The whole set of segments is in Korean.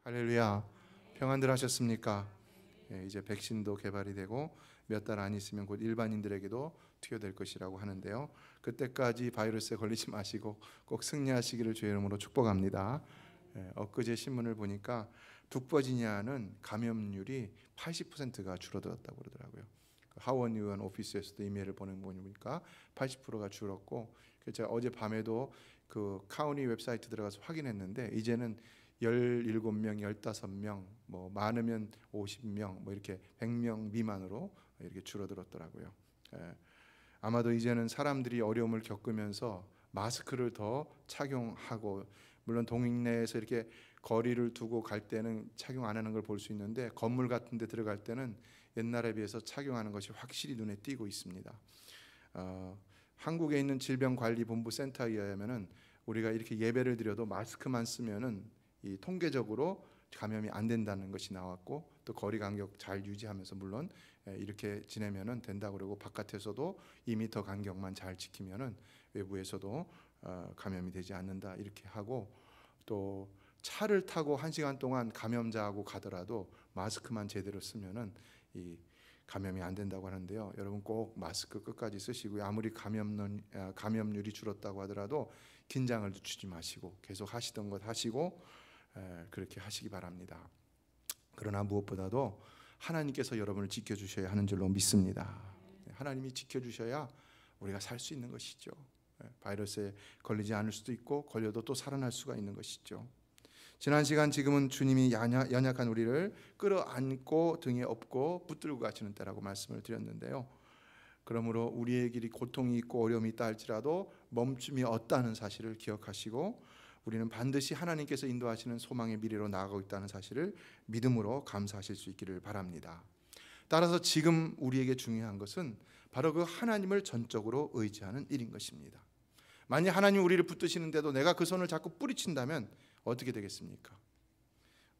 할렐루야. 평안들 하셨습니까? 이제 백신도 개발이 되고 몇 달 안 있으면 곧 일반인들에게도 투여될 것이라고 하는데요. 그때까지 바이러스에 걸리지 마시고 꼭 승리하시기를 주의 이름으로 축복합니다. 엊그제 신문을 보니까 북버지니아는 감염률이 80%가 줄어들었다고 그러더라고요. 하원 의원 오피스에서도 이메일을 보니까 80%가 줄었고, 제가 어제 밤에도 그 카운티 웹사이트 들어가서 확인했는데 이제는 17명, 15명, 뭐 많으면 50명, 뭐 이렇게 100명 미만으로 이렇게 줄어들었더라고요. 아마도 이제는 사람들이 어려움을 겪으면서 마스크를 더 착용하고, 물론 동네에서 이렇게 거리를 두고 갈 때는 착용 안 하는 걸 볼 수 있는데 건물 같은 데 들어갈 때는 옛날에 비해서 착용하는 것이 확실히 눈에 띄고 있습니다. 한국에 있는 질병관리본부 센터에 의하면은 우리가 이렇게 예배를 드려도 마스크만 쓰면은 이 통계적으로 감염이 안 된다는 것이 나왔고, 또 거리 간격 잘 유지하면서 물론 이렇게 지내면은 된다고 그러고, 바깥에서도 2m 간격만 잘 지키면은 외부에서도 감염이 되지 않는다 이렇게 하고, 또 차를 타고 1시간 동안 감염자하고 가더라도 마스크만 제대로 쓰면은 이 감염이 안 된다고 하는데요. 여러분 꼭 마스크 끝까지 쓰시고요. 아무리 감염률이 줄었다고 하더라도 긴장을 늦추지 마시고 계속 하시던 것 하시고 그렇게 하시기 바랍니다. 그러나 무엇보다도 하나님께서 여러분을 지켜주셔야 하는 줄로 믿습니다. 하나님이 지켜주셔야 우리가 살 수 있는 것이죠. 바이러스에 걸리지 않을 수도 있고 걸려도 또 살아날 수가 있는 것이죠. 지난 시간 지금은 주님이 연약한 우리를 끌어안고 등에 업고 붙들고 가시는 때라고 말씀을 드렸는데요. 그러므로 우리의 길이 고통이 있고 어려움이 있다 할지라도 멈춤이 없다는 사실을 기억하시고, 우리는 반드시 하나님께서 인도하시는 소망의 미래로 나아가고 있다는 사실을 믿음으로 감사하실 수 있기를 바랍니다. 따라서 지금 우리에게 중요한 것은 바로 그 하나님을 전적으로 의지하는 일인 것입니다. 만약 하나님 우리를 붙드시는데도 내가 그 손을 자꾸 뿌리친다면 어떻게 되겠습니까?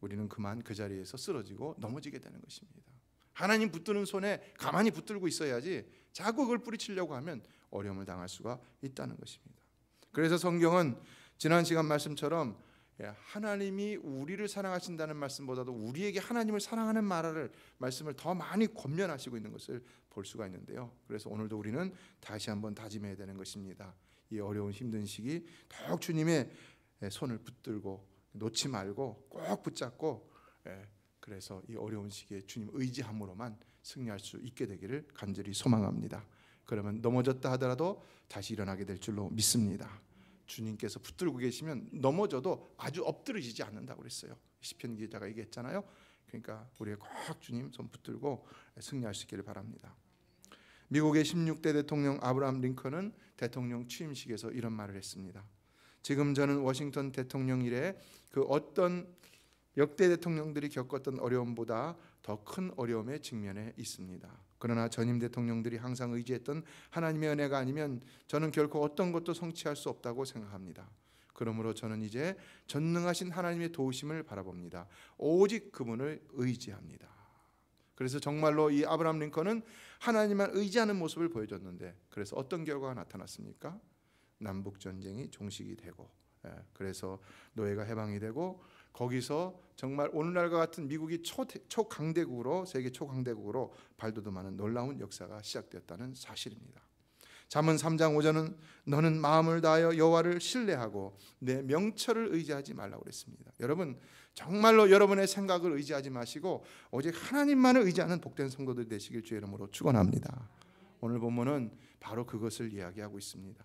우리는 그만 그 자리에서 쓰러지고 넘어지게 되는 것입니다. 하나님 붙드는 손에 가만히 붙들고 있어야지 자꾸 그걸 뿌리치려고 하면 어려움을 당할 수가 있다는 것입니다. 그래서 성경은 지난 시간 말씀처럼 하나님이 우리를 사랑하신다는 말씀보다도 우리에게 하나님을 사랑하는 말씀을 더 많이 권면하시고 있는 것을 볼 수가 있는데요. 그래서 오늘도 우리는 다시 한번 다짐해야 되는 것입니다. 이 어려운 힘든 시기 더욱 주님의 손을 붙들고 놓지 말고 꼭 붙잡고, 그래서 이 어려운 시기에 주님 의지함으로만 승리할 수 있게 되기를 간절히 소망합니다. 그러면 넘어졌다 하더라도 다시 일어나게 될 줄로 믿습니다. 주님께서 붙들고 계시면 넘어져도 아주 엎드러지지 않는다고 그랬어요. 시편 기자가 얘기했잖아요. 그러니까 우리가 꼭 주님 손 붙들고 승리할 수 있기를 바랍니다. 미국의 16대 대통령 아브라함 링컨은 대통령 취임식에서 이런 말을 했습니다. 지금 저는 워싱턴 대통령 이래 그 어떤 역대 대통령들이 겪었던 어려움보다 더 큰 어려움에 직면해 있습니다. 그러나 전임 대통령들이 항상 의지했던 하나님의 은혜가 아니면 저는 결코 어떤 것도 성취할 수 없다고 생각합니다. 그러므로 저는 이제 전능하신 하나님의 도우심을 바라봅니다. 오직 그분을 의지합니다. 그래서 정말로 이 아브라함 링컨은 하나님만 의지하는 모습을 보여줬는데, 그래서 어떤 결과가 나타났습니까? 남북 전쟁이 종식이 되고, 그래서 노예가 해방이 되고, 거기서 정말 오늘날과 같은 미국이 초강대국으로, 세계 초강대국으로 발돋움하는 놀라운 역사가 시작되었다는 사실입니다. 잠언 3장 5절은 너는 마음을 다하여 여호와를 신뢰하고 내 명철을 의지하지 말라고 그랬습니다. 여러분 정말로 여러분의 생각을 의지하지 마시고 오직 하나님만을 의지하는 복된 성도들 되시길 주의 이름으로 축원합니다. 오늘 본문은 바로 그것을 이야기하고 있습니다.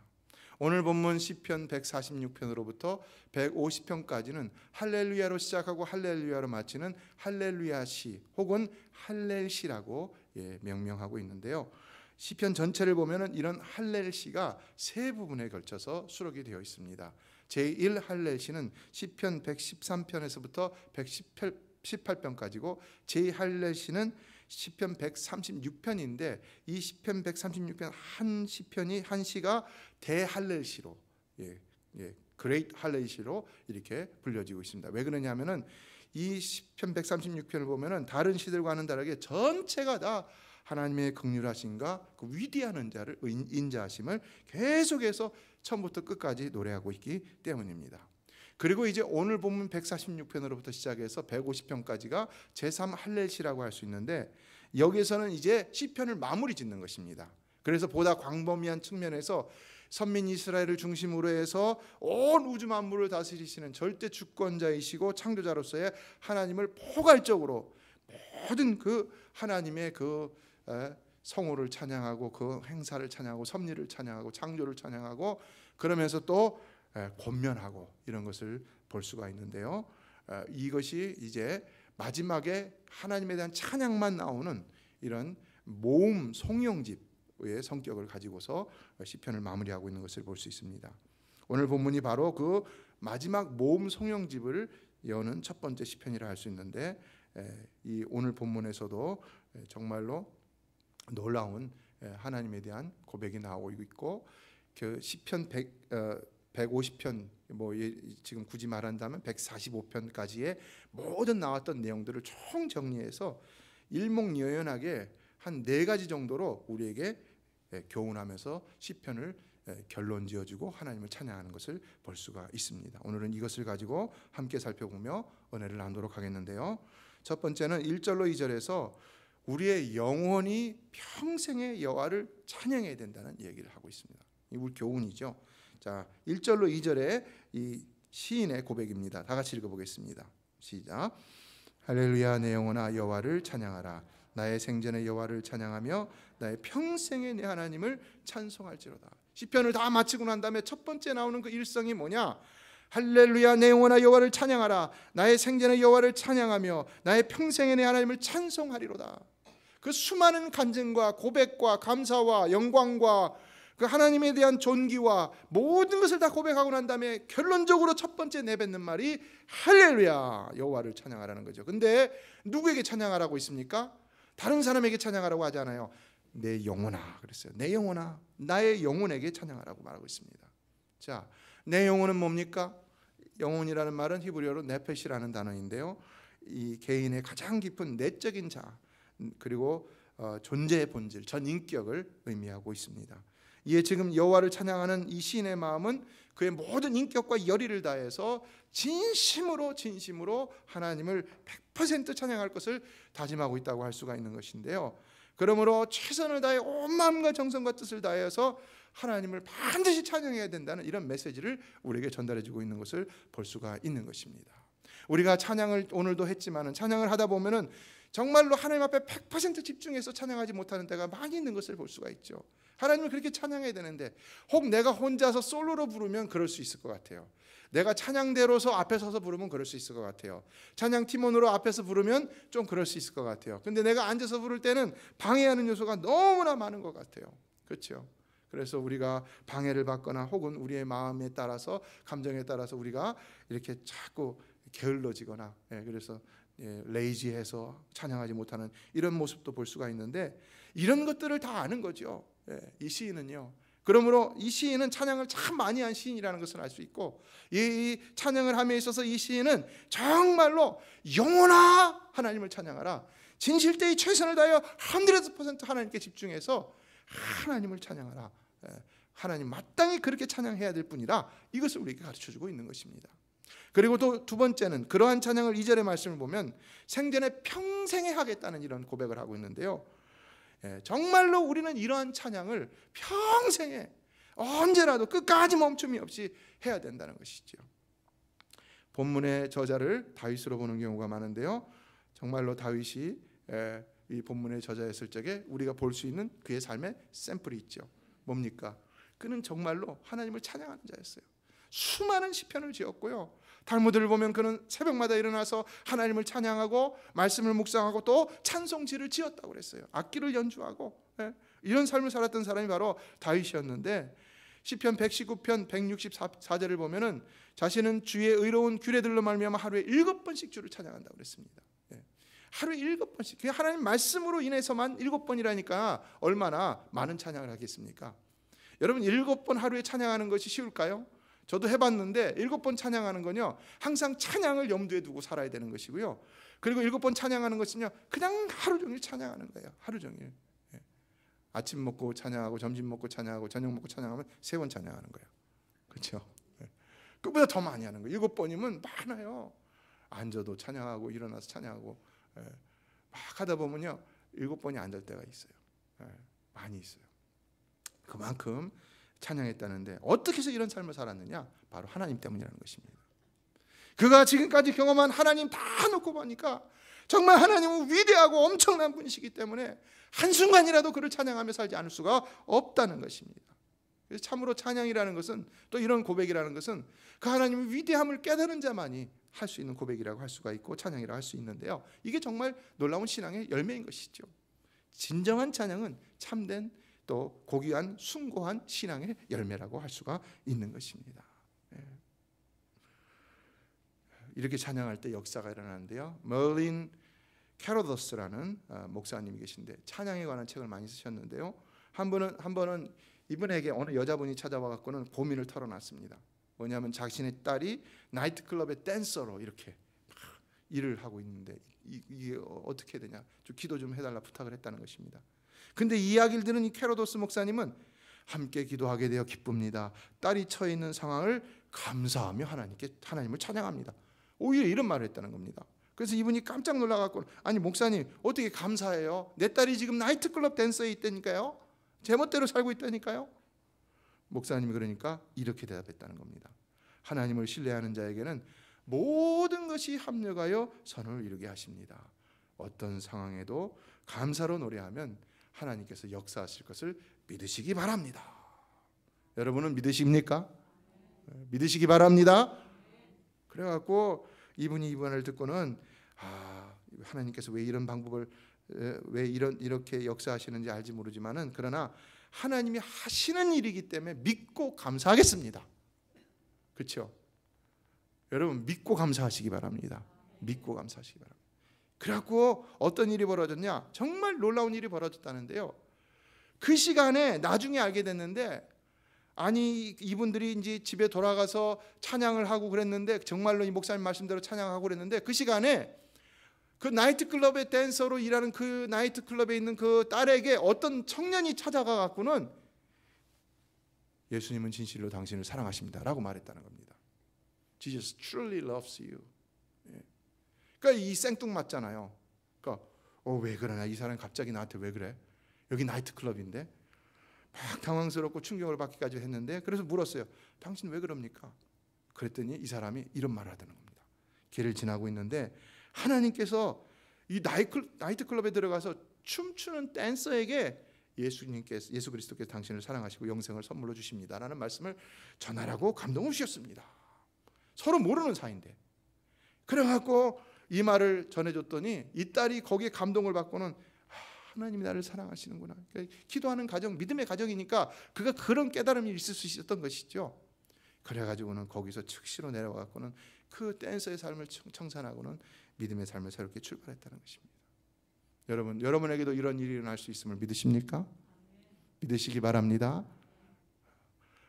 오늘 본문 시편 146편으로부터 150편까지는 할렐루야로 시작하고 할렐루야로 마치는 할렐루야시 혹은 할렐시라고 명명하고 있는데요. 시편 전체를 보면은 이런 할렐시가 세 부분에 걸쳐서 수록이 되어 있습니다. 제1 할렐시는 시편 113편에서부터 118편까지고, 제2 할렐시는 시편 136편인데 이 시편 136편 한 시편이 한 시가 대할렐시로, 그레이트 할렐시로 이렇게 불려지고 있습니다. 왜 그러냐면은 이 시편 136편을 보면은 다른 시들과는 다르게 전체가 다 하나님의 긍휼하심과 그 위대한 자를 인자하심을 계속해서 처음부터 끝까지 노래하고 있기 때문입니다. 그리고 이제 오늘 본문 146편으로부터 시작해서 150편까지가 제3 할렐시라고 할 수 있는데, 여기에서는 이제 시편을 마무리 짓는 것입니다. 그래서 보다 광범위한 측면에서 선민 이스라엘을 중심으로 해서 온 우주 만물을 다스리시는 절대 주권자이시고 창조자로서의 하나님을 포괄적으로 모든 그 하나님의 그 성호를 찬양하고 그 행사를 찬양하고 섭리를 찬양하고 창조를 찬양하고 그러면서 또 권면하고 이런 것을 볼 수가 있는데요. 이것이 이제 마지막에 하나님에 대한 찬양만 나오는 이런 모음 송영집의 성격을 가지고서 시편을 마무리하고 있는 것을 볼 수 있습니다. 오늘 본문이 바로 그 마지막 모음 송영집을 여는 첫 번째 시편이라 할 수 있는데, 이 오늘 본문에서도 정말로 놀라운 하나님에 대한 고백이 나오고 있고, 그 시편 150편 지금 굳이 말한다면 145편까지의 모든 나왔던 내용들을 총 정리해서 일목요연하게 한 4가지 정도로 우리에게 교훈하면서 시편을 결론 지어주고 하나님을 찬양하는 것을 볼 수가 있습니다. 오늘은 이것을 가지고 함께 살펴보며 은혜를 나누도록 하겠는데요. 첫 번째는 1절로 2절에서 우리의 영혼이 평생의 여호와를 찬양해야 된다는 얘기를 하고 있습니다. 이 우리 교훈이죠. 자, 1절로 2절의 이 시인의 고백입니다. 다 같이 읽어보겠습니다. 시작. 할렐루야, 내 영혼아 여호와를 찬양하라. 나의 생전의 여호와를 찬양하며 나의 평생의 내 하나님을 찬송할지로다. 시편을 다 마치고 난 다음에 첫 번째 나오는 그 일성이 뭐냐? 할렐루야, 내 영혼아 여호와를 찬양하라. 나의 생전의 여호와를 찬양하며 나의 평생의 내 하나님을 찬송하리로다. 그 수많은 간증과 고백과 감사와 영광과 그 하나님에 대한 존귀와 모든 것을 다 고백하고 난 다음에 결론적으로 첫 번째 내뱉는 말이 할렐루야 여호와를 찬양하라는 거죠. 근데 누구에게 찬양하라고 있습니까? 다른 사람에게 찬양하라고 하지 않아요. 내 영혼아 그랬어요. 내 영혼아, 나의 영혼에게 찬양하라고 말하고 있습니다. 자, 내 영혼은 뭡니까? 영혼이라는 말은 히브리어로 네펫이라는 단어인데요, 이 개인의 가장 깊은 내적인 자 그리고 존재의 본질, 전 인격을 의미하고 있습니다. 이에 지금 여호와를 찬양하는 이 시인의 마음은 그의 모든 인격과 열의를 다해서 진심으로 하나님을 100% 찬양할 것을 다짐하고 있다고 할 수가 있는 것인데요, 그러므로 최선을 다해 온 마음과 정성과 뜻을 다해서 하나님을 반드시 찬양해야 된다는 이런 메시지를 우리에게 전달해주고 있는 것을 볼 수가 있는 것입니다. 우리가 찬양을 오늘도 했지만은 찬양을 하다 보면은 정말로 하나님 앞에 100% 집중해서 찬양하지 못하는 때가 많이 있는 것을 볼 수가 있죠. 하나님을 그렇게 찬양해야 되는데 혹 내가 혼자서 솔로로 부르면 그럴 수 있을 것 같아요. 내가 찬양대로서 앞에 서서 부르면 그럴 수 있을 것 같아요. 찬양 팀원으로 앞에서 부르면 좀 그럴 수 있을 것 같아요. 근데 내가 앉아서 부를 때는 방해하는 요소가 너무나 많은 것 같아요. 그렇죠? 그래서 우리가 방해를 받거나 혹은 우리의 마음에 따라서 감정에 따라서 우리가 이렇게 자꾸 게을러지거나 그래서 레이지해서 찬양하지 못하는 이런 모습도 볼 수가 있는데, 이런 것들을 다 아는 거죠. 이 시인은요. 그러므로 이 시인은 찬양을 참 많이 한 시인이라는 것을 알 수 있고, 이 찬양을 함에 있어서 이 시인은 정말로 영원하 하나님을 찬양하라, 진실되이 최선을 다하여 100% 하나님께 집중해서 하나님을 찬양하라, 하나님 마땅히 그렇게 찬양해야 될 뿐이라, 이것을 우리에게 가르쳐주고 있는 것입니다. 그리고 또 두 번째는 그러한 찬양을 2절의 말씀을 보면 생전에 평생에 하겠다는 이런 고백을 하고 있는데요, 정말로 우리는 이러한 찬양을 평생에 언제라도 끝까지 멈춤이 없이 해야 된다는 것이죠. 본문의 저자를 다윗으로 보는 경우가 많은데요, 정말로 다윗이 이 본문의 저자였을 적에 우리가 볼 수 있는 그의 삶의 샘플이 있죠. 뭡니까? 그는 정말로 하나님을 찬양하는 자였어요. 수많은 시편을 지었고요, 탈무드를 보면 그는 새벽마다 일어나서 하나님을 찬양하고 말씀을 묵상하고 또 찬송지를 지었다고 그랬어요. 악기를 연주하고 이런 삶을 살았던 사람이 바로 다윗이었는데, 시편 119편 164절을 보면은 자신은 주의 의로운 규례들로 말미암아 하루에 7번씩 주를 찬양한다고 그랬습니다. 하루에 7번씩. 그게 하나님 말씀으로 인해서만 7번이라니까 얼마나 많은 찬양을 하겠습니까? 여러분, 7번 하루에 찬양하는 것이 쉬울까요? 저도 해봤는데 7번 찬양하는 건요, 항상 찬양을 염두에 두고 살아야 되는 것이고요, 그리고 7번 찬양하는 것은요 그냥 하루 종일 찬양하는 거예요. 하루 종일. 아침 먹고 찬양하고 점심 먹고 찬양하고 저녁 먹고 찬양하면 3번 찬양하는 거예요. 그렇죠? 그보다 더 많이 하는 거예요. 7번이면 많아요. 앉아도 찬양하고 일어나서 찬양하고 막 하다 보면요 7번이 안 될 때가 있어요. 많이 있어요. 그만큼 찬양했다는데 어떻게 해서 이런 삶을 살았느냐? 바로 하나님 때문이라는 것입니다. 그가 지금까지 경험한 하나님 다 놓고 보니까 정말 하나님은 위대하고 엄청난 분이시기 때문에 한순간이라도 그를 찬양하며 살지 않을 수가 없다는 것입니다. 그래서 참으로 찬양이라는 것은, 또 이런 고백이라는 것은 그 하나님의 위대함을 깨달은 자만이 할 수 있는 고백이라고 할 수가 있고 찬양이라고 할 수 있는데요, 이게 정말 놀라운 신앙의 열매인 것이죠. 진정한 찬양은 참된 또 고귀한 숭고한 신앙의 열매라고 할 수가 있는 것입니다. 이렇게 찬양할 때 역사가 일어나는데요, 머린 캐로더스라는 목사님이 계신데 찬양에 관한 책을 많이 쓰셨는데요, 한 번은 이분에게 어느 여자분이 찾아와 갖고는 고민을 털어놨습니다. 뭐냐면 자신의 딸이 나이트클럽의 댄서로 이렇게 일을 하고 있는데 이게 어떻게 되냐, 좀 기도 좀 해달라 부탁을 했다는 것입니다. 근데 이 이야기를 들은 이 캐로더스 목사님은 함께 기도하게 되어 기쁩니다. 딸이 처해 있는 상황을 감사하며 하나님을 찬양합니다. 오히려 이런 말을 했다는 겁니다. 그래서 이분이 깜짝 놀라갖고, 아니 목사님 어떻게 감사해요? 내 딸이 지금 나이트클럽 댄서에 있다니까요. 제 멋대로 살고 있다니까요. 목사님이 그러니까 이렇게 대답했다는 겁니다. 하나님을 신뢰하는 자에게는 모든 것이 합력하여 선을 이루게 하십니다. 어떤 상황에도 감사로 노래하면 하나님께서 역사하실 것을 믿으시기 바랍니다. 여러분은 믿으십니까? 믿으시기 바랍니다. 그래갖고 이분이 이 말을 듣고는 하나님께서 왜 이런 방법을 왜 이렇게 역사하시는지 알지 모르지만은, 그러나 하나님이 하시는 일이기 때문에 믿고 감사하겠습니다. 그렇죠? 여러분 믿고 감사하시기 바랍니다. 믿고 감사하시기 바랍니다. 그래갖고 어떤 일이 벌어졌냐? 정말 놀라운 일이 벌어졌다는데요, 그 시간에 나중에 알게 됐는데, 아니 이분들이 이제 집에 돌아가서 찬양을 하고 그랬는데, 정말로 이 목사님 말씀대로 찬양하고 그랬는데, 그 시간에 그 나이트클럽의 댄서로 일하는 그 나이트클럽에 있는 그 딸에게 어떤 청년이 찾아가 갖고는 예수님은 진실로 당신을 사랑하십니다 라고 말했다는 겁니다. Jesus truly loves you. 그러니까 이 생뚱맞잖아요. 그러니까 왜 그러냐, 이 사람이 갑자기 나한테 왜 그래, 여기 나이트클럽인데. 막 당황스럽고 충격을 받기까지 했는데, 그래서 물었어요. 당신 왜 그럽니까? 그랬더니 이 사람이 이런 말을 하다는 겁니다. 길을 지나고 있는데 하나님께서 이 나이트클럽에 들어가서 춤추는 댄서에게 예수 그리스도께서 당신을 사랑하시고 영생을 선물로 주십니다라는 말씀을 전하라고 감동을 주셨습니다. 서로 모르는 사이인데. 그래갖고 이 말을 전해줬더니 이 딸이 거기에 감동을 받고는 하나님이 나를 사랑하시는구나. 그러니까 기도하는 가정, 믿음의 가정이니까 그가 그런 깨달음이 있을 수 있었던 것이죠. 그래가지고는 거기서 즉시로 내려가고는 그 댄서의 삶을 청산하고는 믿음의 삶을 새롭게 출발했다는 것입니다. 여러분에게도 이런 일이 일어날 수 있음을 믿으십니까? 믿으시기 바랍니다.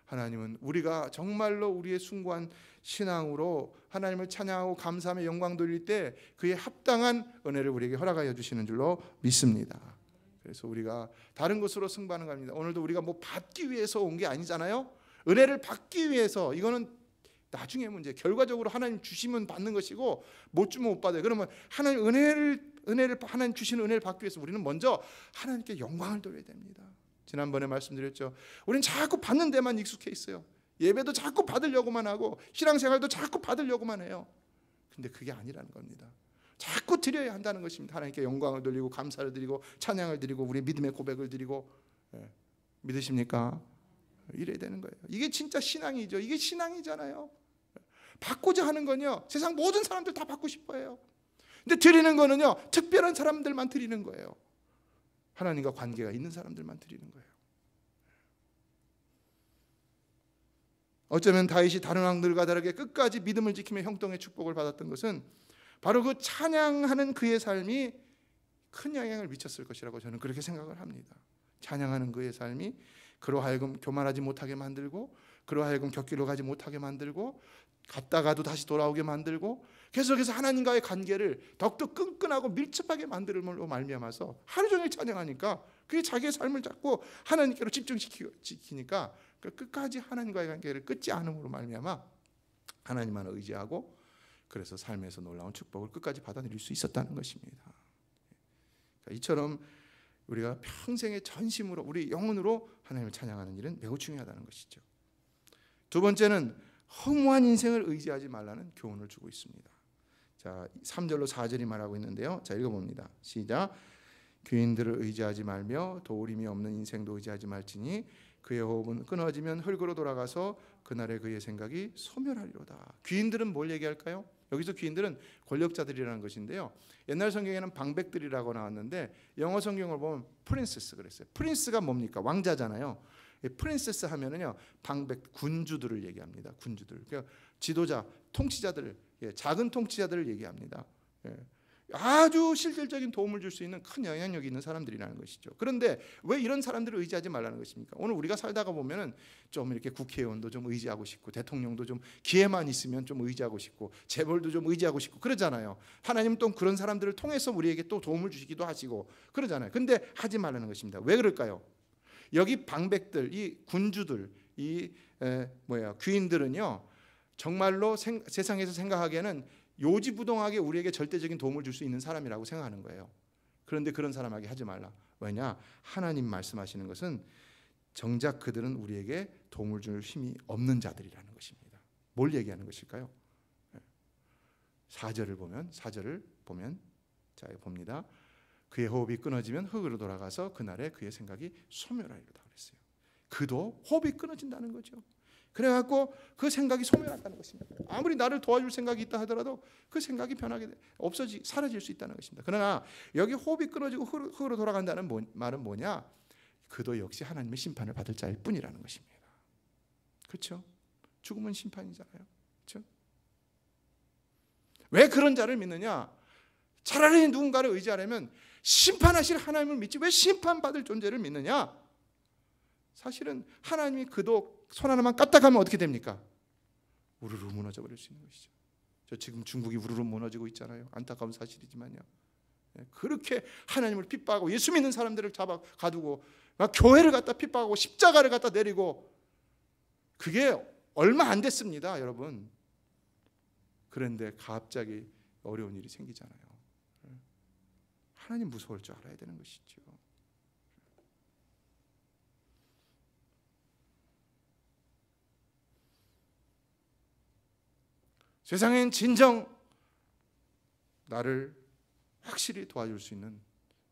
하나님은 우리가 정말로 우리의 숭고한 신앙으로 하나님을 찬양하고 감사하며 영광 돌릴 때 그에 합당한 은혜를 우리에게 허락하여 주시는 줄로 믿습니다. 그래서 우리가 다른 것으로 승부하는 겁니다. 오늘도 우리가 뭐 받기 위해서 온 게 아니잖아요. 은혜를 받기 위해서, 이거는 나중에 문제. 결과적으로 하나님 주시면 받는 것이고 못 주면 못 받아요. 그러면 하나님 은혜를 하나님 주시는 은혜를 받기 위해서 우리는 먼저 하나님께 영광을 돌려야 됩니다. 지난번에 말씀드렸죠. 우리는 자꾸 받는 데만 익숙해 있어요. 예배도 자꾸 받으려고만 하고 신앙생활도 자꾸 받으려고만 해요. 근데 그게 아니라는 겁니다. 자꾸 드려야 한다는 것입니다. 하나님께 영광을 돌리고 감사를 드리고 찬양을 드리고 우리 믿음의 고백을 드리고. 믿으십니까? 이래야 되는 거예요. 이게 진짜 신앙이죠. 이게 신앙이잖아요. 받고자 하는 건요, 세상 모든 사람들 다 받고 싶어 해요. 근데 드리는 거는요, 특별한 사람들만 드리는 거예요. 하나님과 관계가 있는 사람들만 드리는 거예요. 어쩌면 다윗이 다른 왕들과 다르게 끝까지 믿음을 지키며 형통의 축복을 받았던 것은 바로 그 찬양하는 그의 삶이 큰 영향을 미쳤을 것이라고 저는 그렇게 생각을 합니다. 찬양하는 그의 삶이 그로 하여금 교만하지 못하게 만들고, 그로 하여금 곁길로 가지 못하게 만들고, 갔다가도 다시 돌아오게 만들고, 계속해서 하나님과의 관계를 더욱더 끈끈하고 밀접하게 만들므로 말미암아서 하루 종일 찬양하니까 그게 자기의 삶을 잡고 하나님께로 집중시키니까 끝까지 하나님과의 관계를 끊지 않음으로 말미암아 하나님만 의지하고 그래서 삶에서 놀라운 축복을 끝까지 받아들일 수 있었다는 것입니다. 그러니까 이처럼 우리가 평생의 전심으로 우리 영혼으로 하나님을 찬양하는 일은 매우 중요하다는 것이죠. 두 번째는 허무한 인생을 의지하지 말라는 교훈을 주고 있습니다. 자, 3절로 4절이 말하고 있는데요. 자, 읽어봅니다. 시작. 귀인들을 의지하지 말며 도우림이 없는 인생도 의지하지 말지니 그의 호흡은 끊어지면 흙으로 돌아가서 그날에 그의 생각이 소멸하리로다. 귀인들은 뭘 얘기할까요? 여기서 귀인들은 권력자들이라는 것인데요. 옛날 성경에는 방백들이라고 나왔는데 영어 성경을 보면 프린세스 그랬어요. 프린스가 뭡니까? 왕자잖아요. 프린세스 하면은요 방백 군주들을 얘기합니다. 군주들. 그러니까 지도자, 통치자들, 작은 통치자들을 얘기합니다. 아주 실질적인 도움을 줄 수 있는 큰 영향력이 있는 사람들이라는 것이죠. 그런데 왜 이런 사람들을 의지하지 말라는 것입니까? 오늘 우리가 살다가 보면은 좀 이렇게 국회의원도 좀 의지하고 싶고 대통령도 좀 기회만 있으면 좀 의지하고 싶고 재벌도 좀 의지하고 싶고 그러잖아요. 하나님은 또 그런 사람들을 통해서 우리에게 또 도움을 주시기도 하시고 그러잖아요. 근데 하지 말라는 것입니다. 왜 그럴까요? 여기 방백들, 이 군주들, 이 귀인들은요 정말로 세상에서 생각하기에는 요지부동하게 우리에게 절대적인 도움을 줄 수 있는 사람이라고 생각하는 거예요. 그런데 그런 사람에게 하지 말라. 왜냐? 하나님 말씀하시는 것은 정작 그들은 우리에게 도움을 줄 힘이 없는 자들이라는 것입니다. 뭘 얘기하는 것일까요? 4절을 보면 자, 봅니다. 그의 호흡이 끊어지면 흙으로 돌아가서 그날에 그의 생각이 소멸하리로다 그랬어요. 그도 호흡이 끊어진다는 거죠. 그래갖고 그 생각이 소멸한다는 것입니다. 아무리 나를 도와줄 생각이 있다 하더라도 그 생각이 사라질 수 있다는 것입니다. 그러나 여기 호흡이 끊어지고 흙으로 돌아간다는 말은 뭐냐? 그도 역시 하나님의 심판을 받을 자일 뿐이라는 것입니다. 그렇죠? 죽음은 심판이잖아요. 그렇죠? 왜 그런 자를 믿느냐? 차라리 누군가를 의지하려면 심판하실 하나님을 믿지 왜 심판받을 존재를 믿느냐? 사실은 하나님이 그도 손 하나만 까딱하면 어떻게 됩니까? 우르르 무너져 버릴 수 있는 것이죠. 저 지금 중국이 우르르 무너지고 있잖아요. 안타까운 사실이지만요. 그렇게 하나님을 핍박하고 예수 믿는 사람들을 잡아 가두고 막 교회를 갖다 핍박하고 십자가를 갖다 내리고 그게 얼마 안 됐습니다, 여러분. 그런데 갑자기 어려운 일이 생기잖아요. 하나님 무서울 줄 알아야 되는 것이죠. 세상엔 진정 나를 확실히 도와줄 수 있는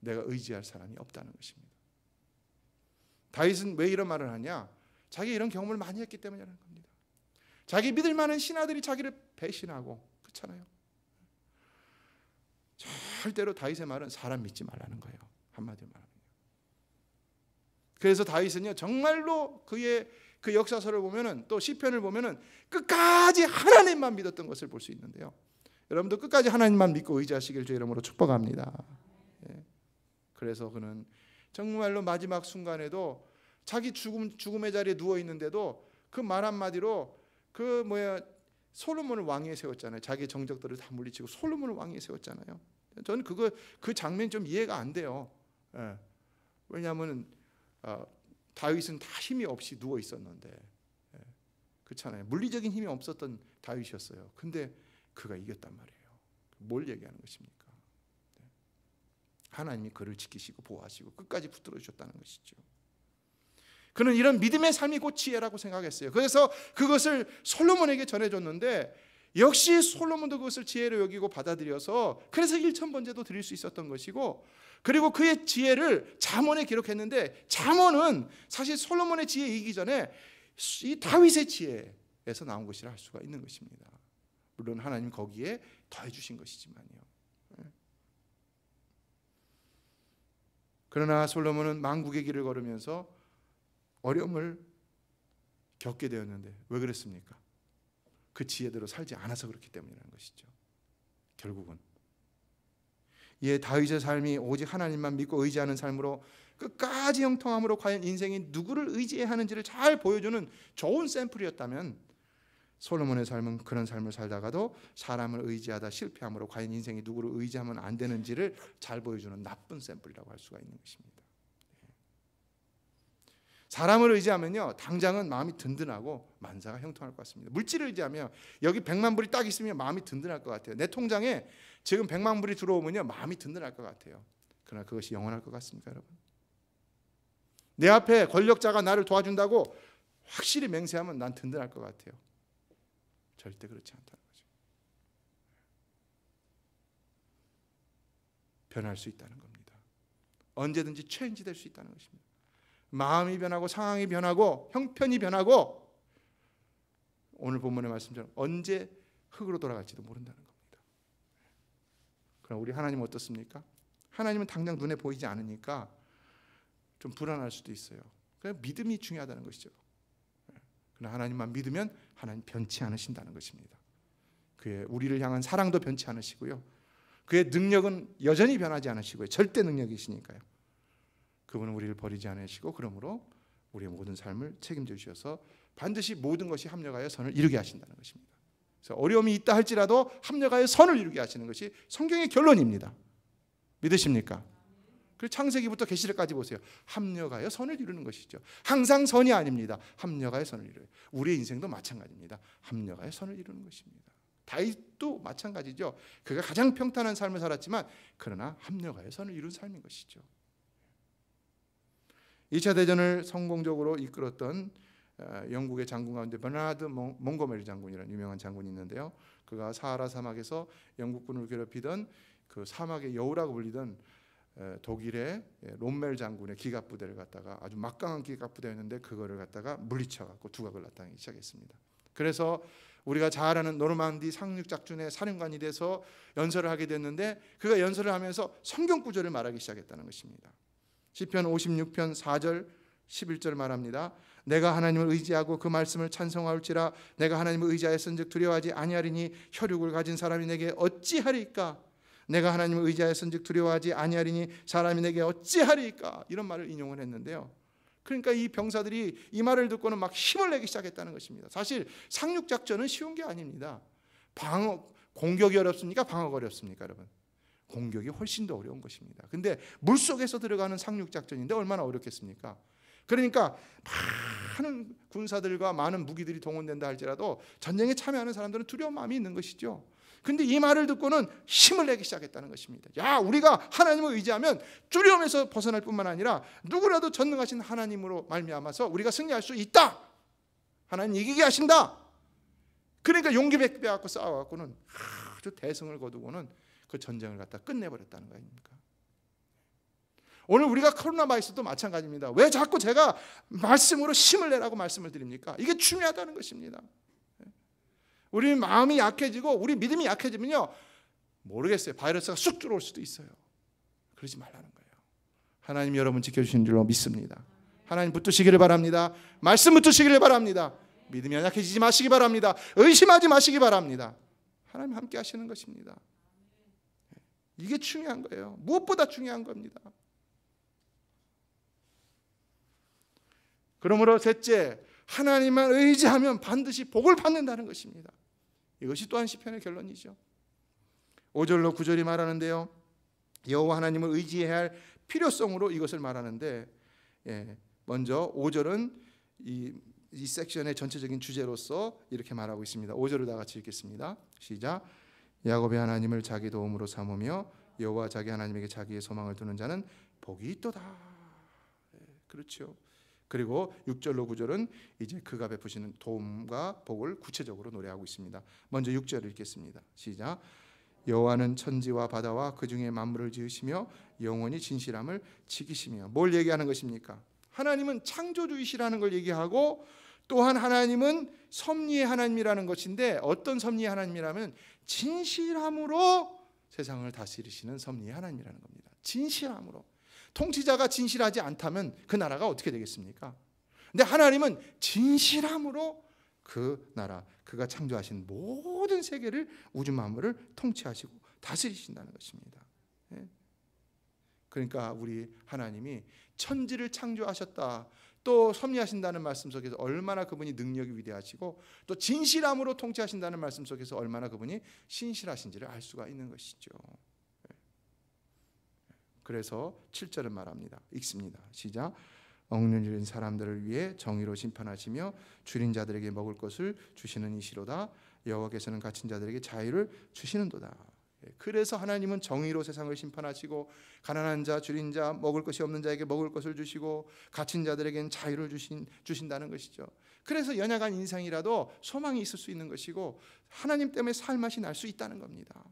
내가 의지할 사람이 없다는 것입니다. 다윗은 왜 이런 말을 하냐? 자기 이런 경험을 많이 했기 때문이라는 겁니다. 자기 믿을 만한 신하들이 자기를 배신하고 그렇잖아요. 절대로 다윗의 말은 사람 믿지 말라는 거예요. 한마디로 말하면. 그래서 다윗은요 정말로 그의 그 역사서를 보면은 또 시편을 보면은 끝까지 하나님만 믿었던 것을 볼 수 있는데요. 여러분도 끝까지 하나님만 믿고 의지하시길 주의 이름으로 축복합니다. 그래서 그는 정말로 마지막 순간에도 자기 죽음의 자리에 누워 있는데도 그 말 한마디로 솔로몬을 왕위에 세웠잖아요. 자기 정적들을 다 물리치고 솔로몬을 왕위에 세웠잖아요. 저는 그 장면이 좀 이해가 안 돼요. 왜냐하면 다윗은 다 힘이 없이 누워 있었는데, 그렇잖아요. 물리적인 힘이 없었던 다윗이었어요. 근데 그가 이겼단 말이에요. 뭘 얘기하는 것입니까? 하나님이 그를 지키시고 보호하시고 끝까지 붙들어 주셨다는 것이죠. 그는 이런 믿음의 삶이 곧 지혜라고 생각했어요. 그래서 그것을 솔로몬에게 전해줬는데 역시 솔로몬도 그것을 지혜로 여기고 받아들여서 그래서 1000번제도 드릴 수 있었던 것이고, 그리고 그의 지혜를 잠언에 기록했는데 잠언은 사실 솔로몬의 지혜이기 전에 이 다윗의 지혜에서 나온 것이라 할 수가 있는 것입니다. 물론 하나님 거기에 더해 주신 것이지만요. 그러나 솔로몬은 만국의 길을 걸으면서 어려움을 겪게 되었는데 왜 그랬습니까? 그 지혜대로 살지 않아서 그렇기 때문이라는 것이죠. 결국은 이 다윗의 삶이 오직 하나님만 믿고 의지하는 삶으로 끝까지 형통함으로 과연 인생이 누구를 의지해야 하는지를 잘 보여주는 좋은 샘플이었다면, 솔로몬의 삶은 그런 삶을 살다가도 사람을 의지하다 실패함으로 과연 인생이 누구를 의지하면 안 되는지를 잘 보여주는 나쁜 샘플이라고 할 수가 있는 것입니다. 사람을 의지하면요, 당장은 마음이 든든하고 만사가 형통할 것 같습니다. 물질을 의지하면 여기 100만 불이 딱 있으면 마음이 든든할 것 같아요. 내 통장에 지금 100만 불이 들어오면요, 마음이 든든할 것 같아요. 그러나 그것이 영원할 것 같습니까, 여러분? 내 앞에 권력자가 나를 도와준다고 확실히 맹세하면 난 든든할 것 같아요. 절대 그렇지 않다는 거죠. 변할 수 있다는 겁니다. 언제든지 체인지 될 수 있다는 것입니다. 마음이 변하고 상황이 변하고 형편이 변하고 오늘 본문의 말씀처럼 언제 흙으로 돌아갈지도 모른다는 겁니다. 그럼 우리 하나님은 어떻습니까? 하나님은 당장 눈에 보이지 않으니까 좀 불안할 수도 있어요. 그냥 믿음이 중요하다는 것이죠. 그러나 하나님만 믿으면 하나님 변치 않으신다는 것입니다. 그의 우리를 향한 사랑도 변치 않으시고요, 그의 능력은 여전히 변하지 않으시고요, 절대 능력이시니까요. 그분은 우리를 버리지 않으시고 그러므로 우리의 모든 삶을 책임져 주셔서 반드시 모든 것이 합력하여 선을 이루게 하신다는 것입니다. 그래서 어려움이 있다 할지라도 합력하여 선을 이루게 하시는 것이 성경의 결론입니다. 믿으십니까? 그리고 창세기부터 계시록까지 보세요. 합력하여 선을 이루는 것이죠. 항상 선이 아닙니다. 합력하여 선을 이루어요. 우리의 인생도 마찬가지입니다. 합력하여 선을 이루는 것입니다. 다윗도 마찬가지죠. 그가 가장 평탄한 삶을 살았지만 그러나 합력하여 선을 이룬 삶인 것이죠. 2차 대전을 성공적으로 이끌었던 영국의 장군 가운데 버나드 몽고메리 장군이라는 유명한 장군이 있는데요. 그가 사하라 사막에서 영국군을 괴롭히던 그 사막의 여우라고 불리던 독일의 롬멜 장군의 기갑부대를 갖다가 아주 막강한 기갑부대였는데 그거를 갖다가 물리쳐 갖고 두각을 나타내기 시작했습니다. 그래서 우리가 잘 아는 노르만디 상륙작전의 사령관이 돼서 연설을 하게 됐는데 그가 연설을 하면서 성경 구절을 말하기 시작했다는 것입니다. 시편 56편 4절 11절 말합니다. 내가 하나님을 의지하고 그 말씀을 찬송하올지라 내가 하나님을 의지하였은즉 두려워하지 아니하리니 혈육을 가진 사람이 내게 어찌하리까? 내가 하나님을 의지하였은즉 두려워하지 아니하리니 사람이 내게 어찌하리까? 이런 말을 인용을 했는데요. 그러니까 이 병사들이 이 말을 듣고는 막 힘을 내기 시작했다는 것입니다. 사실 상륙작전은 쉬운 게 아닙니다. 공격이 어렵습니까? 방어가 어렵습니까, 여러분? 공격이 훨씬 더 어려운 것입니다. 근데 물속에서 들어가는 상륙작전인데 얼마나 어렵겠습니까? 그러니까 많은 군사들과 많은 무기들이 동원된다 할지라도 전쟁에 참여하는 사람들은 두려운 마음이 있는 것이죠. 근데 이 말을 듣고는 힘을 내기 시작했다는 것입니다. 야, 우리가 하나님을 의지하면 두려움에서 벗어날 뿐만 아니라 누구라도 전능하신 하나님으로 말미암아서 우리가 승리할 수 있다. 하나님 이기게 하신다. 그러니까 용기 빼앗고 싸워갖고는 아주 대승을 거두고는 그 전쟁을 갖다 끝내버렸다는 거 아닙니까? 오늘 우리가 코로나 바이러스도 마찬가지입니다. 왜 자꾸 제가 말씀으로 힘을 내라고 말씀을 드립니까? 이게 중요하다는 것입니다. 우리 마음이 약해지고 우리 믿음이 약해지면요, 모르겠어요, 바이러스가 쑥 들어올 수도 있어요. 그러지 말라는 거예요. 하나님 여러분 지켜주시는 줄로 믿습니다. 하나님 붙드시기를 바랍니다. 말씀 붙드시기를 바랍니다. 믿음이 약해지지 마시기 바랍니다. 의심하지 마시기 바랍니다. 하나님 함께 하시는 것입니다. 이게 중요한 거예요. 무엇보다 중요한 겁니다. 그러므로 셋째, 하나님만 의지하면 반드시 복을 받는다는 것입니다. 이것이 또한 시편의 결론이죠. 5절로 9절이 말하는데요, 여호와 하나님을 의지해야 할 필요성으로 이것을 말하는데, 먼저 5절은 이 섹션의 전체적인 주제로서 이렇게 말하고 있습니다. 5절을 다 같이 읽겠습니다. 시작. 야곱의 하나님을 자기 도움으로 삼으며 여호와 자기 하나님에게 자기의 소망을 두는 자는 복이 있도다. 그렇죠. 그리고 6절로 9절은 이제 그가 베푸시는 도움과 복을 구체적으로 노래하고 있습니다. 먼저 6절을 읽겠습니다. 시작. 여호와는 천지와 바다와 그 중에 만물을 지으시며 영원히 진실함을 지키시며. 뭘 얘기하는 것입니까? 하나님은 창조주이시라는 걸 얘기하고, 또한 하나님은 섭리의 하나님이라는 것인데, 어떤 섭리의 하나님이라면 진실함으로 세상을 다스리시는 섭리의 하나님이라는 겁니다. 진실함으로. 통치자가 진실하지 않다면 그 나라가 어떻게 되겠습니까? 근데 하나님은 진실함으로 그 나라, 그가 창조하신 모든 세계를, 우주 만물을 통치하시고 다스리신다는 것입니다. 그러니까 우리 하나님이 천지를 창조하셨다, 또 섭리하신다는 말씀 속에서 얼마나 그분이 능력이 위대하시고, 또 진실함으로 통치하신다는 말씀 속에서 얼마나 그분이 신실하신지를 알 수가 있는 것이죠. 그래서 7절은 말합니다. 읽습니다. 시작. 억눌린 사람들을 위해 정의로 심판하시며 줄인 자들에게 먹을 것을 주시는 이시로다. 여호와께서는 갇힌 자들에게 자유를 주시는도다. 그래서 하나님은 정의로 세상을 심판하시고 가난한 자, 줄인 자, 먹을 것이 없는 자에게 먹을 것을 주시고 갇힌 자들에게는 자유를 주신다는 것이죠. 그래서 연약한 인생이라도 소망이 있을 수 있는 것이고 하나님 때문에 살맛이 날 수 있다는 겁니다.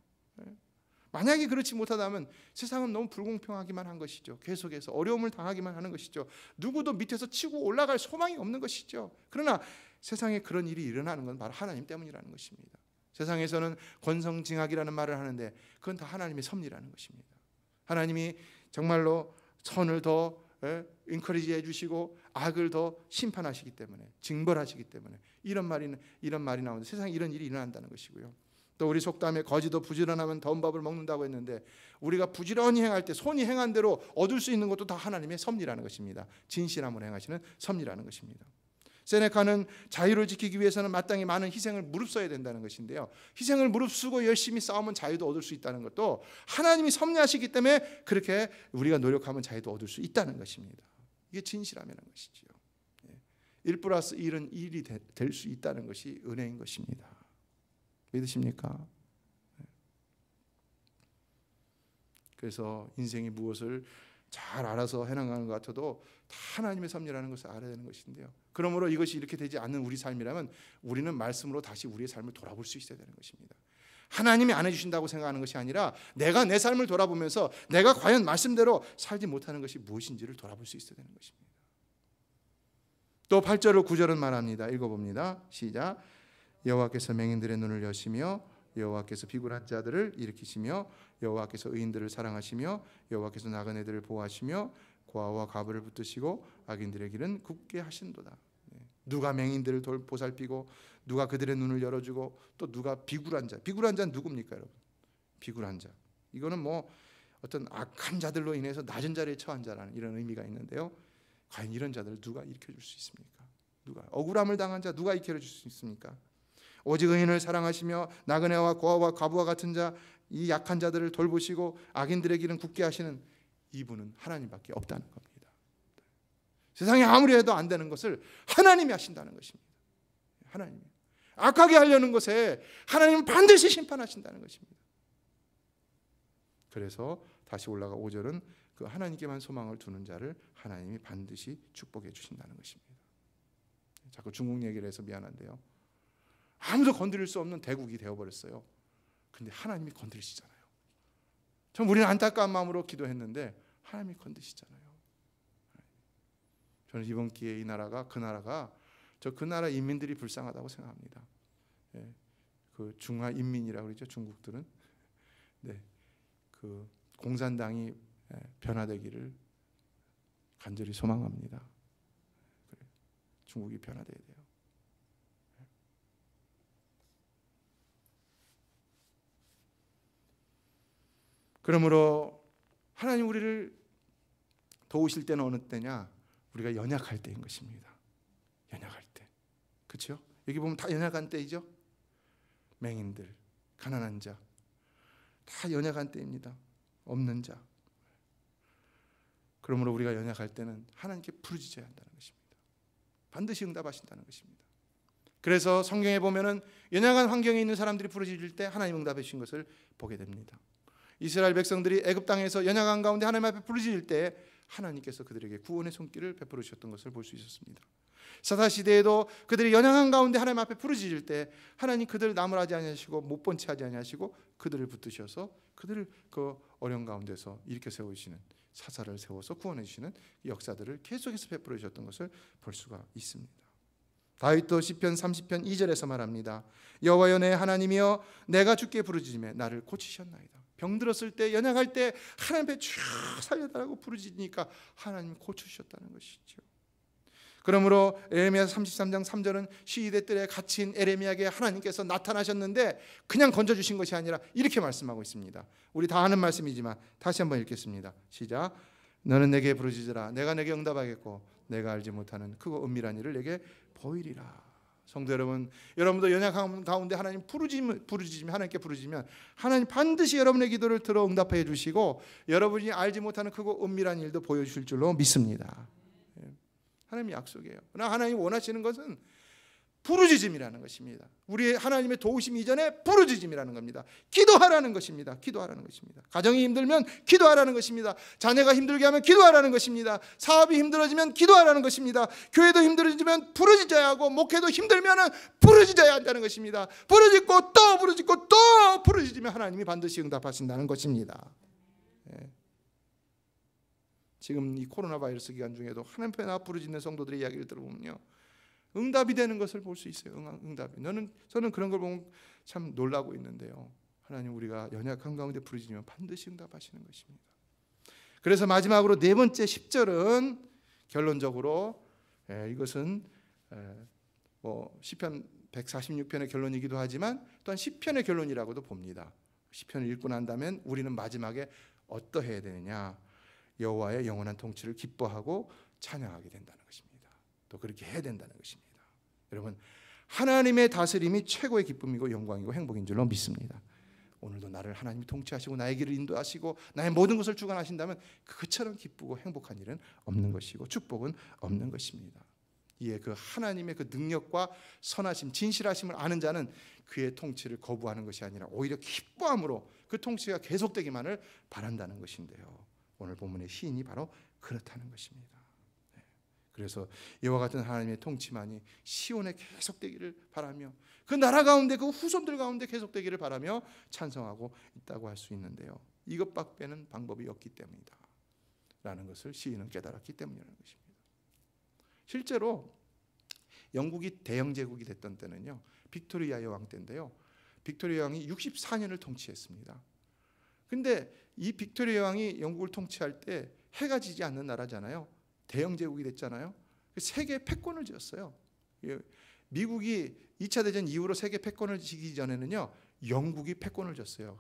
만약에 그렇지 못하다면 세상은 너무 불공평하기만 한 것이죠. 계속해서 어려움을 당하기만 하는 것이죠. 누구도 밑에서 치고 올라갈 소망이 없는 것이죠. 그러나 세상에 그런 일이 일어나는 건 바로 하나님 때문이라는 것입니다. 세상에서는 권성징악이라는 말을 하는데 그건 다 하나님의 섭리라는 것입니다. 하나님이 정말로 선을 더 인커리지 해주시고 악을 더 심판하시기 때문에, 징벌하시기 때문에 이런 말이 나오는데 세상에 이런 일이 일어난다는 것이고요. 또 우리 속담에 거지도 부지런하면 더운 밥을 먹는다고 했는데 우리가 부지런히 행할 때 손이 행한 대로 얻을 수 있는 것도 다 하나님의 섭리라는 것입니다. 진실함을 행하시는 섭리라는 것입니다. 세네카는 자유를 지키기 위해서는 마땅히 많은 희생을 무릅써야 된다는 것인데요. 희생을 무릅쓰고 열심히 싸우면 자유도 얻을 수 있다는 것도 하나님이 섭리하시기 때문에 그렇게 우리가 노력하면 자유도 얻을 수 있다는 것입니다. 이게 진실함이라는 것이지요. 1+1은 1이 될 수 있다는 것이 은혜인 것입니다. 믿으십니까? 그래서 인생이 무엇을 잘 알아서 해나가는 것 같아도 다 하나님의 섭리라는 것을 알아야 되는 것인데요. 그러므로 이것이 이렇게 되지 않는 우리 삶이라면 우리는 말씀으로 다시 우리의 삶을 돌아볼 수 있어야 되는 것입니다. 하나님이 안 해주신다고 생각하는 것이 아니라 내가 내 삶을 돌아보면서 내가 과연 말씀대로 살지 못하는 것이 무엇인지를 돌아볼 수 있어야 되는 것입니다. 또 8절로 9절은 말합니다. 읽어봅니다. 시작. 여호와께서 맹인들의 눈을 여시며 여호와께서 비굴한 자들을 일으키시며 여호와께서 의인들을 사랑하시며 여호와께서 나그네들을 보호하시며 고아와 과부를 붙드시고 악인들의 길은 굽게 하신도다. 누가 맹인들을 보살피고 누가 그들의 눈을 열어주고 또 누가 비굴한 자는 누굽니까 여러분? 비굴한 자, 이거는 뭐 어떤 악한 자들로 인해서 낮은 자리에 처한 자라는 이런 의미가 있는데요. 과연 이런 자들을 누가 일으켜줄 수 있습니까? 누가 억울함을 당한 자 누가 일으켜줄 수 있습니까? 오직 의인을 사랑하시며 나그네와 고아와 과부와 같은 자, 이 약한 자들을 돌보시고 악인들의 길은 굽게 하시는 이분은 하나님밖에 없다는 겁니다. 세상에 아무리 해도 안 되는 것을 하나님이 하신다는 것입니다. 하나님이 악하게 하려는 것에 하나님은 반드시 심판하신다는 것입니다. 그래서 다시 올라가 5절은 그 하나님께만 소망을 두는 자를 하나님이 반드시 축복해 주신다는 것입니다. 자꾸 중국 얘기를 해서 미안한데요. 아무도 건드릴 수 없는 대국이 되어버렸어요. 근데 하나님이 건드리시잖아요. 참 우리는 안타까운 마음으로 기도했는데 하나님이 건드시잖아요. 저는 이번 기회에 이 나라가 그 나라 인민들이 불쌍하다고 생각합니다. 그 중화 인민이라고 그러죠. 중국들은. 네, 그 공산당이 변화되기를 간절히 소망합니다. 중국이 변화돼야 돼요. 그러므로 하나님 우리를 도우실 때는 어느 때냐? 우리가 연약할 때인 것입니다. 연약할 때. 그렇죠? 여기 보면 다 연약한 때이죠. 맹인들, 가난한 자, 다 연약한 때입니다. 없는 자. 그러므로 우리가 연약할 때는 하나님께 부르짖어야 한다는 것입니다. 반드시 응답하신다는 것입니다. 그래서 성경에 보면은 연약한 환경에 있는 사람들이 부르짖을 때 하나님 응답해 주신 것을 보게 됩니다. 이스라엘 백성들이 애굽 땅에서 연약한 가운데 하나님 앞에 부르짖을 때 하나님께서 그들에게 구원의 손길을 베풀어 주셨던 것을 볼 수 있었습니다. 사사 시대에도 그들이 연약한 가운데 하나님 앞에 부르짖을 때 하나님 그들을 나무라지 아니하시고 못 본 채 하지 아니하시고 그들을 붙드셔서 그들을 그 어려운 가운데서 일으켜 세우시는, 사사를 세워서 구원해 주시는 역사들을 계속해서 베풀어 주셨던 것을 볼 수가 있습니다. 다윗도 시편 30편 2절에서 말합니다. 여호와여 내 하나님이여 내가 주께 부르짖으며 나를 고치셨나이다. 병들었을 때, 연약할 때 하나님 앞에 쭉 살려달라고 부르짖으니까 하나님이 고쳐주셨다는 것이죠. 그러므로 에레미야 33장 3절은 시위대 뜰에 갇힌 에레미야에게 하나님께서 나타나셨는데 그냥 건져주신 것이 아니라 이렇게 말씀하고 있습니다. 우리 다 아는 말씀이지만 다시 한번 읽겠습니다. 시작. 너는 내게 부르짖으라. 내가 내게 응답하겠고 내가 알지 못하는 크고 은밀한 일을 내게 보이리라. 성도 여러분, 여러분도 연약한 가운데 하나님 부르짖으면 하나님께 부르짖으면 하나님 반드시 여러분의 기도를 들어 응답해 주시고 여러분이 알지 못하는 크고 은밀한 일도 보여주실 줄로 믿습니다. 하나님의 약속이에요. 그러나 하나님 원하시는 것은 부르짖음이라는 것입니다. 우리 하나님의 도우심 이전에 부르짖음이라는 겁니다. 기도하라는 것입니다. 기도하라는 것입니다. 가정이 힘들면 기도하라는 것입니다. 자녀가 힘들게 하면 기도하라는 것입니다. 사업이 힘들어지면 기도하라는 것입니다. 교회도 힘들어지면 부르짖어야 하고, 목회도 힘들면 부르짖어야 한다는 것입니다. 부르짖고 또 부르짖고 또 부르짖으면 하나님이 반드시 응답하신다는 것입니다. 예. 지금 이 코로나 바이러스 기간 중에도 하나님 앞에 부르짖는 성도들의 이야기를 들어보면요, 응답이 되는 것을 볼 수 있어요. 응답이. 저는 그런 걸 보면 참 놀라고 있는데요. 하나님, 우리가 연약한 가운데 부르짖으면 반드시 응답하시는 것입니다. 그래서 마지막으로 네 번째 10절은 결론적으로 이것은 시편 146편의 결론이기도 하지만 또한 시편의 결론이라고도 봅니다. 시편을 읽고 난다면 우리는 마지막에 어떠해야 되느냐? 여호와의 영원한 통치를 기뻐하고 찬양하게 된다는 것입니다. 또 그렇게 해야 된다는 것입니다. 여러분, 하나님의 다스림이 최고의 기쁨이고 영광이고 행복인 줄로 믿습니다. 오늘도 나를 하나님이 통치하시고 나의 길을 인도하시고 나의 모든 것을 주관하신다면 그것처럼 기쁘고 행복한 일은 없는 것이고 축복은 없는 것입니다. 이에 그 하나님의 그 능력과 선하심, 진실하심을 아는 자는 그의 통치를 거부하는 것이 아니라 오히려 기뻐함으로 그 통치가 계속되기만을 바란다는 것인데요. 오늘 본문의 시인이 바로 그렇다는 것입니다. 그래서 이와 같은 하나님의 통치만이 시온에 계속되기를 바라며 그 나라 가운데 그 후손들 가운데 계속되기를 바라며 찬송하고 있다고 할 수 있는데요. 이것밖에는 방법이 없기 때문이다 라는 것을 시인은 깨달았기 때문이라는 것입니다. 실제로 영국이 대영 제국이 됐던 때는요, 빅토리아 여왕 때인데요, 빅토리아 여왕이 64년을 통치했습니다. 근데 이 빅토리아 여왕이 영국을 통치할 때 해가 지지 않는 나라잖아요. 대영 제국이 됐잖아요. 세계 패권을 쥐었어요. 미국이 2차 대전 이후로 세계 패권을 쥐기 전에는요, 영국이 패권을 줬어요.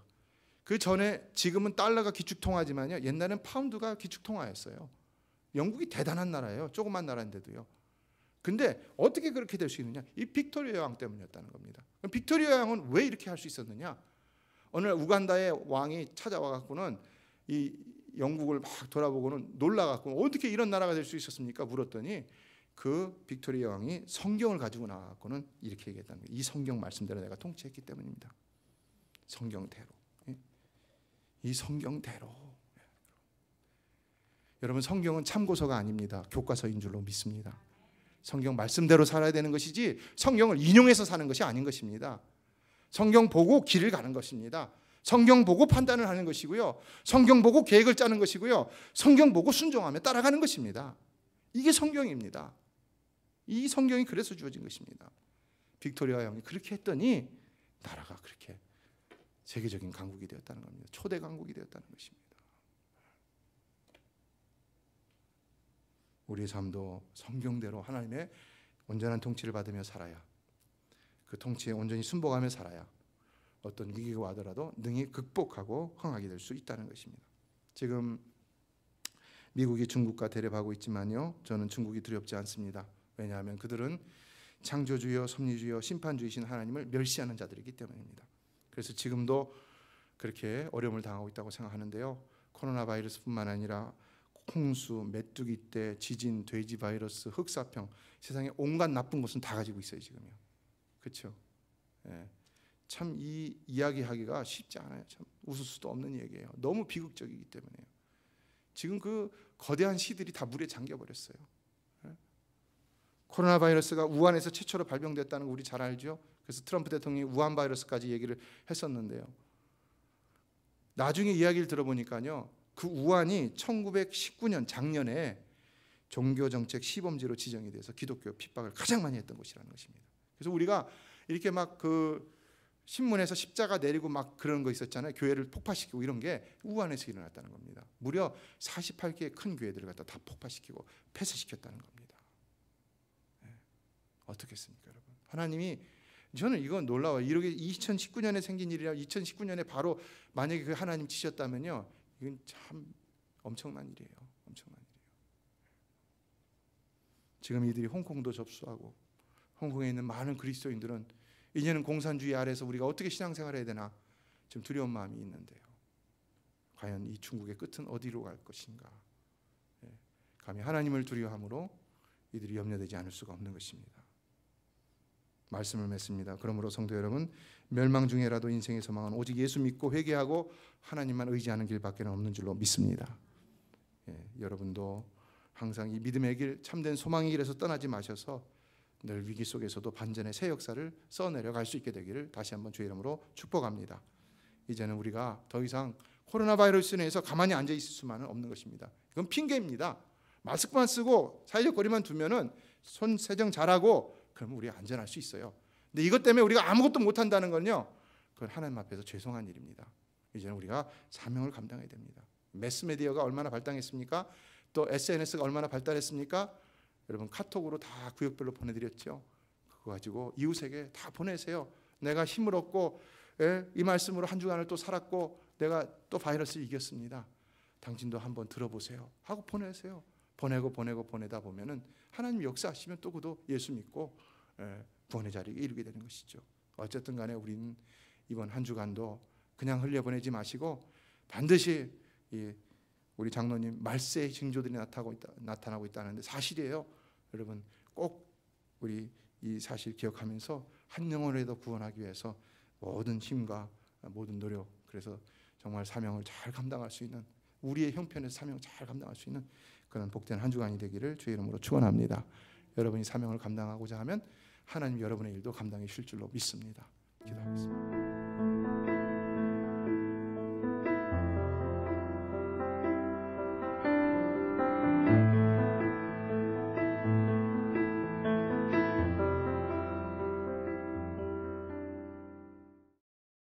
그 전에, 지금은 달러가 기축통화지만요, 옛날엔 파운드가 기축통화였어요. 영국이 대단한 나라예요. 조그만 나라인데도요. 근데 어떻게 그렇게 될 수 있느냐? 이 빅토리아 여왕 때문이었다는 겁니다. 그럼 빅토리아 여왕은 왜 이렇게 할 수 있었느냐? 어느 날 우간다의 왕이 찾아와 갖고는 이 영국을 막 돌아보고는 놀라갖고 어떻게 이런 나라가 될 수 있었습니까? 물었더니 그 빅토리아 왕이 성경을 가지고 나와갖고는 이렇게 얘기했다는 거예요. 이 성경 말씀대로 내가 통치했기 때문입니다. 성경대로. 이 성경대로. 여러분, 성경은 참고서가 아닙니다. 교과서인 줄로 믿습니다. 성경 말씀대로 살아야 되는 것이지 성경을 인용해서 사는 것이 아닌 것입니다. 성경 보고 길을 가는 것입니다. 성경 보고 판단을 하는 것이고요, 성경 보고 계획을 짜는 것이고요, 성경 보고 순종하며 따라가는 것입니다. 이게 성경입니다. 이 성경이 그래서 주어진 것입니다. 빅토리아 왕이 그렇게 했더니 나라가 그렇게 세계적인 강국이 되었다는 겁니다. 초대 강국이 되었다는 것입니다. 우리의 삶도 성경대로 하나님의 온전한 통치를 받으며 살아야, 그 통치에 온전히 순복하며 살아야 어떤 위기가 와더라도 능히 극복하고 흥하게 될 수 있다는 것입니다. 지금 미국이 중국과 대립하고 있지만요, 저는 중국이 두렵지 않습니다. 왜냐하면 그들은 창조주여 섭리주여 심판주이신 하나님을 멸시하는 자들이기 때문입니다. 그래서 지금도 그렇게 어려움을 당하고 있다고 생각하는데요, 코로나 바이러스뿐만 아니라 홍수, 메뚜기떼, 지진, 돼지 바이러스, 흑사병, 세상에 온갖 나쁜 것은 다 가지고 있어요 지금요. 그렇죠? 예. 참 이 이야기하기가 쉽지 않아요. 참 웃을 수도 없는 얘기예요. 너무 비극적이기 때문에요. 지금 그 거대한 시들이 다 물에 잠겨버렸어요. 예? 코로나 바이러스가 우한에서 최초로 발병됐다는 거 우리 잘 알죠? 그래서 트럼프 대통령이 우한 바이러스까지 얘기를 했었는데요. 나중에 이야기를 들어보니까요, 그 우한이 1919년 작년에 종교정책 시범지로 지정이 돼서 기독교 핍박을 가장 많이 했던 곳이라는 것입니다. 그래서 우리가 이렇게 막 그 신문에서 십자가 내리고 막 그런 거 있었잖아요. 교회를 폭파시키고 이런 게 우한에서 일어났다는 겁니다. 무려 48개의 큰 교회들을 갖다 다 폭파시키고 폐쇄시켰다는 겁니다. 네. 어떻겠습니까, 여러분? 하나님이, 저는 이건 놀라워요. 이렇게 2019년에 생긴 일이라 2019년에 바로 만약에 그 하나님 치셨다면요, 이건 참 엄청난 일이에요. 엄청난 일이에요. 지금 이들이 홍콩도 접수하고 홍콩에 있는 많은 그리스도인들은 이제는 공산주의 아래서 우리가 어떻게 신앙생활을 해야 되나 좀 두려운 마음이 있는데요. 과연 이 중국의 끝은 어디로 갈 것인가? 감히 하나님을 두려워함으로 이들이 염려되지 않을 수가 없는 것입니다. 말씀을 맺습니다. 그러므로 성도 여러분, 멸망 중에라도 인생의 소망은 오직 예수 믿고 회개하고 하나님만 의지하는 길밖에 없는 줄로 믿습니다. 여러분도 항상 이 믿음의 길, 참된 소망의 길에서 떠나지 마셔서 늘 위기 속에서도 반전의 새 역사를 써내려갈 수 있게 되기를 다시 한번 주의 이름으로 축복합니다. 이제는 우리가 더 이상 코로나 바이러스 내에서 가만히 앉아 있을 수만은 없는 것입니다. 이건 핑계입니다. 마스크만 쓰고 사회적 거리만 두면은 손 세정 잘하고 그러면 우리가 안전할 수 있어요. 근데 이것 때문에 우리가 아무것도 못한다는 건요, 그건 하나님 앞에서 죄송한 일입니다. 이제는 우리가 사명을 감당해야 됩니다. 매스미디어가 얼마나 발달했습니까? 또 SNS가 얼마나 발달했습니까? 여러분 카톡으로 다 구역별로 보내드렸죠. 그거 가지고 이웃에게 다 보내세요. 내가 힘을 얻고 이 말씀으로 한 주간을 또 살았고 내가 또 바이러스를 이겼습니다. 당신도 한번 들어보세요 하고 보내세요. 보내다 보면은 하나님 역사하시면 또 그도 예수 믿고 구원의 자리에 이르게 되는 것이죠. 어쨌든 간에 우리는 이번 한 주간도 그냥 흘려보내지 마시고 반드시 우리 장로님 말세의 징조들이 나타나고 있다는데 사실이에요. 여러분 꼭 우리 이 사실 기억하면서 한 영혼이라도 구원하기 위해서 모든 힘과 모든 노력, 그래서 정말 사명을 잘 감당할 수 있는, 우리의 형편에서 사명을 잘 감당할 수 있는 그런 복된 한 주간이 되기를 주의 이름으로 축원합니다. 여러분이 사명을 감당하고자 하면 하나님 여러분의 일도 감당해 주실 줄로 믿습니다. 기도하겠습니다.